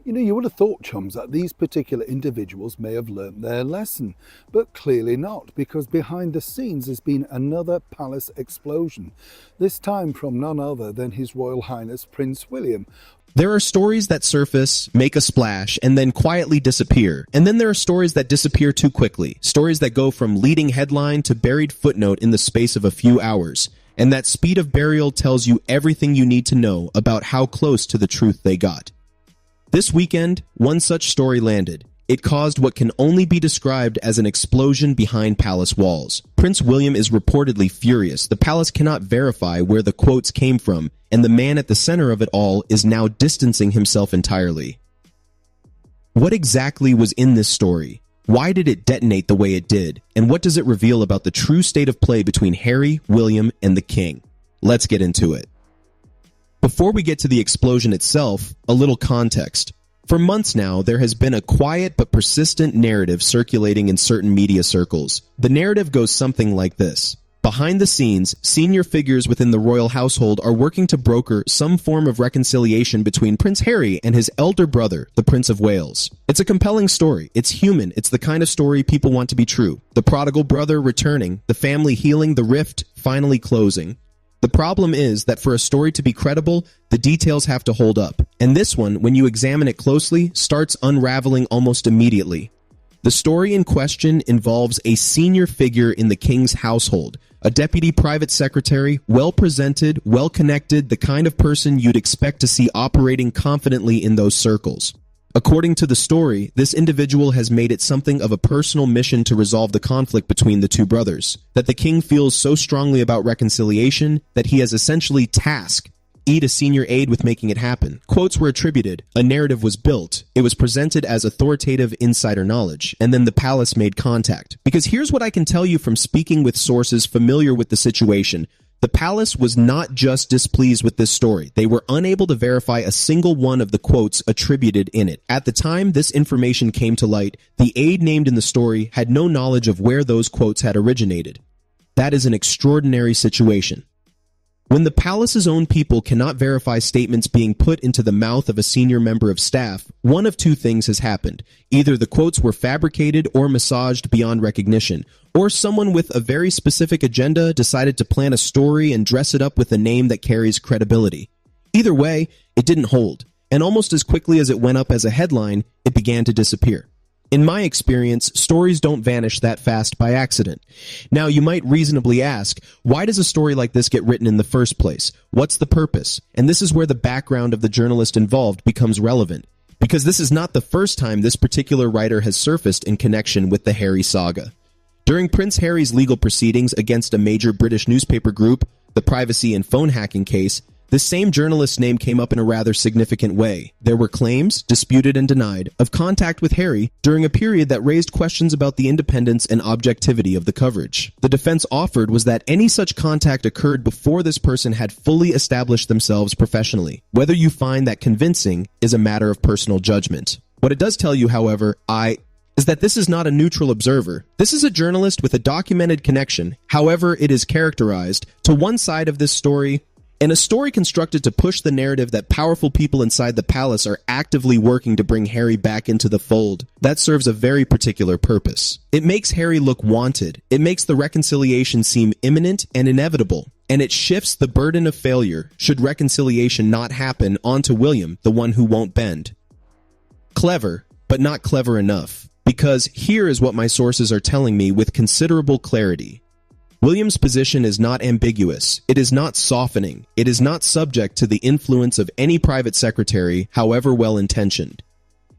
You would have thought, chums, that these particular individuals may have learnt their lesson, but clearly not, because behind the scenes there's been another palace explosion, this time from none other than His Royal Highness Prince William. There are stories that surface, make a splash, and then quietly disappear. And then there are stories that disappear too quickly, stories that go from leading headline to buried footnote in the space of a few hours. And that speed of burial tells you everything you need to know about how close to the truth they got. This weekend, one such story landed. It caused what can only be described as an explosion behind palace walls. Prince William is reportedly furious. The palace cannot verify where the quotes came from, and the man at the center of it all is now distancing himself entirely. What exactly was in this story? Why did it detonate the way it did? And what does it reveal about the true state of play between Harry, William, and the King? Let's get into it. Before we get to the explosion itself, a little context. For months now, there has been a quiet but persistent narrative circulating in certain media circles. The narrative goes something like this. Behind the scenes, senior figures within the royal household are working to broker some form of reconciliation between Prince Harry and his elder brother, the Prince of Wales. It's a compelling story. It's human. It's the kind of story people want to be true. The prodigal brother returning, the family healing, the rift finally closing. The problem is that for a story to be credible, the details have to hold up. And this one, when you examine it closely, starts unraveling almost immediately. The story in question involves a senior figure in the king's household, a deputy private secretary, well-presented, well-connected, the kind of person you'd expect to see operating confidently in those circles. According to the story, this individual has made it something of a personal mission to resolve the conflict between the two brothers, that the king feels so strongly about reconciliation that he has essentially tasked a senior aide with making it happen. Quotes were attributed, a narrative was built, it was presented as authoritative insider knowledge, and then the palace made contact. Because here's what I can tell you from speaking with sources familiar with the situation. The palace was not just displeased with this story. They were unable to verify a single one of the quotes attributed in it. At the time this information came to light, the aide named in the story had no knowledge of where those quotes had originated. That is an extraordinary situation. When the palace's own people cannot verify statements being put into the mouth of a senior member of staff, one of two things has happened. Either the quotes were fabricated or massaged beyond recognition, or someone with a very specific agenda decided to plan a story and dress it up with a name that carries credibility. Either way, it didn't hold, and almost as quickly as it went up as a headline, it began to disappear. In my experience, stories don't vanish that fast by accident. Now, you might reasonably ask, why does a story like this get written in the first place? What's the purpose? And this is where the background of the journalist involved becomes relevant. Because this is not the first time this particular writer has surfaced in connection with the Harry saga. During Prince Harry's legal proceedings against a major British newspaper group, the privacy and phone hacking case, this same journalist's name came up in a rather significant way. There were claims, disputed and denied, of contact with Harry during a period that raised questions about the independence and objectivity of the coverage. The defense offered was that any such contact occurred before this person had fully established themselves professionally. Whether you find that convincing is a matter of personal judgment. What it does tell you, however, is that this is not a neutral observer. This is a journalist with a documented connection, however it is characterized, to one side of this story, and a story constructed to push the narrative that powerful people inside the palace are actively working to bring Harry back into the fold. That serves a very particular purpose. It makes Harry look wanted. It makes the reconciliation seem imminent and inevitable. And it shifts the burden of failure, should reconciliation not happen, onto William, the one who won't bend. Clever, but not clever enough. Because here is what my sources are telling me with considerable clarity. William's position is not ambiguous. It is not softening. It is not subject to the influence of any private secretary, however well-intentioned.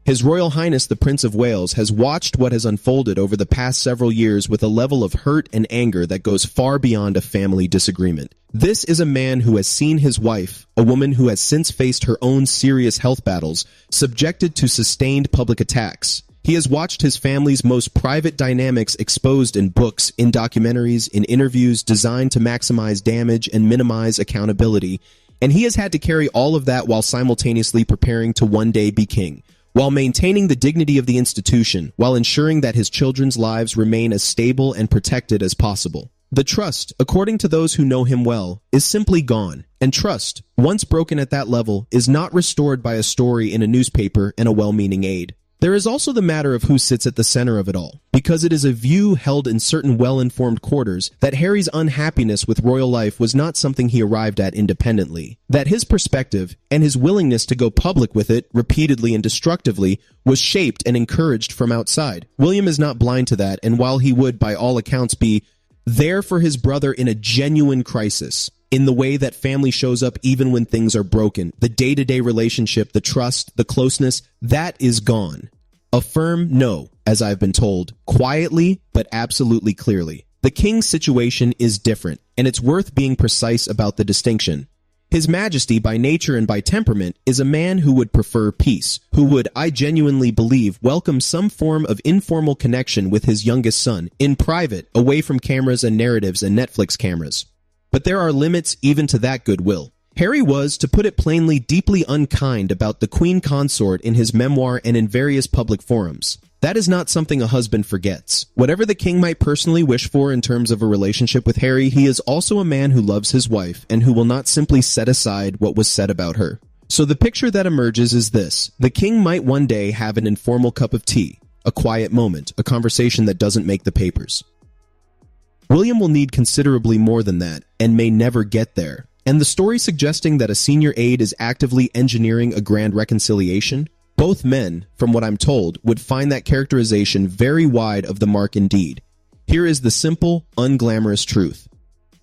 His Royal Highness the Prince of Wales has watched what has unfolded over the past several years with a level of hurt and anger that goes far beyond a family disagreement. This is a man who has seen his wife, a woman who has since faced her own serious health battles, subjected to sustained public attacks. He has watched his family's most private dynamics exposed in books, in documentaries, in interviews designed to maximize damage and minimize accountability, and he has had to carry all of that while simultaneously preparing to one day be king, while maintaining the dignity of the institution, while ensuring that his children's lives remain as stable and protected as possible. The trust, according to those who know him well, is simply gone, and trust, once broken at that level, is not restored by a story in a newspaper and a well-meaning aide. There is also the matter of who sits at the center of it all, because it is a view held in certain well-informed quarters that Harry's unhappiness with royal life was not something he arrived at independently, that his perspective and his willingness to go public with it repeatedly and destructively was shaped and encouraged from outside. William is not blind to that, and while he would, by all accounts, be there for his brother in a genuine crisis, in the way that family shows up even when things are broken, the day-to-day relationship, the trust, the closeness, that is gone. A firm no, as I've been told, quietly but absolutely clearly. The king's situation is different, and it's worth being precise about the distinction. His Majesty, by nature and by temperament, is a man who would prefer peace, who would, I genuinely believe, welcome some form of informal connection with his youngest son, in private, away from cameras and narratives and Netflix cameras. But there are limits even to that goodwill. Harry was, to put it plainly, deeply unkind about the Queen Consort in his memoir and in various public forums. That is not something a husband forgets. Whatever the king might personally wish for in terms of a relationship with Harry, he is also a man who loves his wife and who will not simply set aside what was said about her. So the picture that emerges is this. The king might one day have an informal cup of tea, a quiet moment, a conversation that doesn't make the papers. William will need considerably more than that, and may never get there. And the story suggesting that a senior aide is actively engineering a grand reconciliation, both men, from what I'm told, would find that characterization very wide of the mark indeed. Here is the simple, unglamorous truth.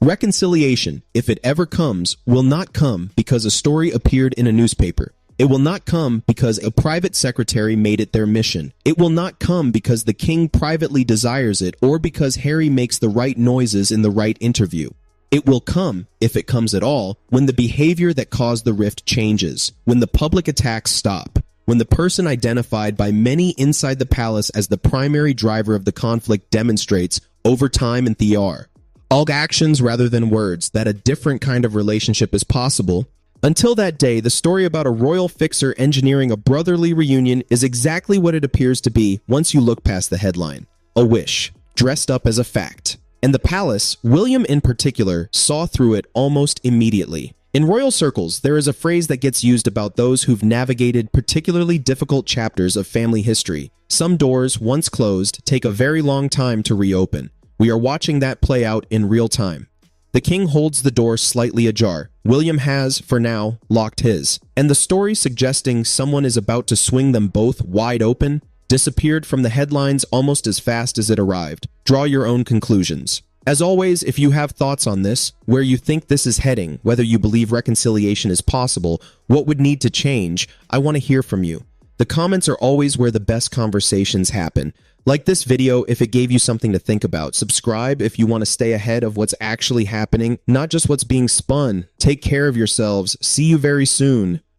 Reconciliation, if it ever comes, will not come because a story appeared in a newspaper. It will not come because a private secretary made it their mission. It will not come because the king privately desires it or because Harry makes the right noises in the right interview. It will come, if it comes at all, when the behavior that caused the rift changes, when the public attacks stop, when the person identified by many inside the palace as the primary driver of the conflict demonstrates, over time and theor, all actions rather than words, that a different kind of relationship is possible. Until that day, the story about a royal fixer engineering a brotherly reunion is exactly what it appears to be once you look past the headline. A wish, dressed up as a fact. And the palace, William in particular, saw through it almost immediately. In royal circles, there is a phrase that gets used about those who've navigated particularly difficult chapters of family history. Some doors, once closed, take a very long time to reopen. We are watching that play out in real time. The king holds the door slightly ajar. William has, for now, locked his. And the story suggesting someone is about to swing them both wide open disappeared from the headlines almost as fast as it arrived. Draw your own conclusions. As always, if you have thoughts on this, where you think this is heading, whether you believe reconciliation is possible, what would need to change, I want to hear from you. The comments are always where the best conversations happen. Like this video if it gave you something to think about. Subscribe if you want to stay ahead of what's actually happening, not just what's being spun. Take care of yourselves. See you very soon.